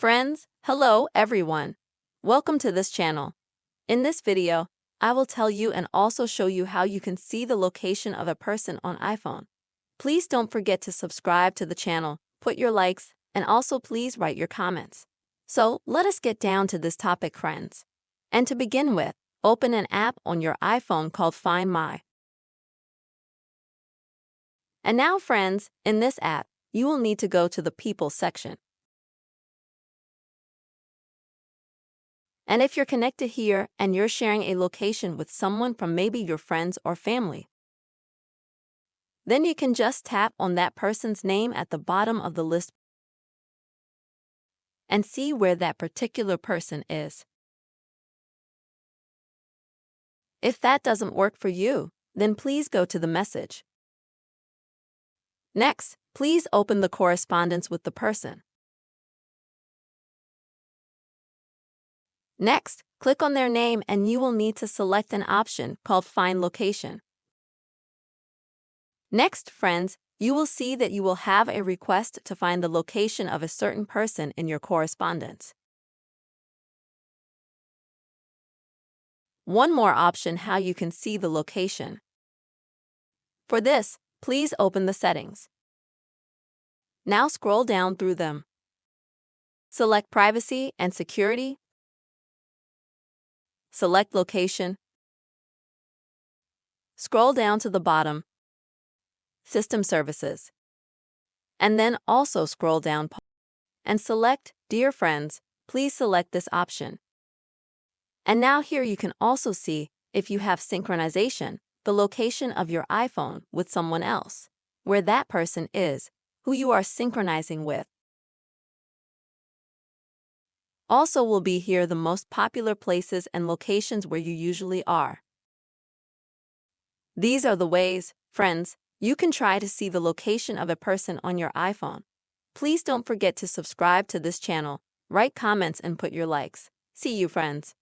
Friends, hello everyone. Welcome to this channel. In this video, I will tell you and also show you how you can see the location of a person on iPhone. Please don't forget to subscribe to the channel, put your likes, and also please write your comments. So, let us get down to this topic, friends. And to begin with, open an app on your iPhone called Find My. And now, friends, in this app, you will need to go to the People section. And if you're connected here and you're sharing a location with someone from maybe your friends or family, then you can just tap on that person's name at the bottom of the list and see where that particular person is. If that doesn't work for you, then please go to the message. Next, please open the correspondence with the person. Next, click on their name and you will need to select an option called Find Location. Next, friends, you will see that you will have a request to find the location of a certain person in your correspondence. One more option how you can see the location. For this, please open the settings. Now scroll down through them. Select Privacy and Security. Select Location. Scroll down to the bottom. System Services. And then also scroll down and select Dear Friends. Please select this option. And now here you can also see, if you have synchronization, the location of your iPhone with someone else, where that person is, who you are synchronizing with. Also will be here the most popular places and locations where you usually are. These are the ways, friends, you can try to see the location of a person on your iPhone. Please don't forget to subscribe to this channel, write comments and put your likes. See you, friends.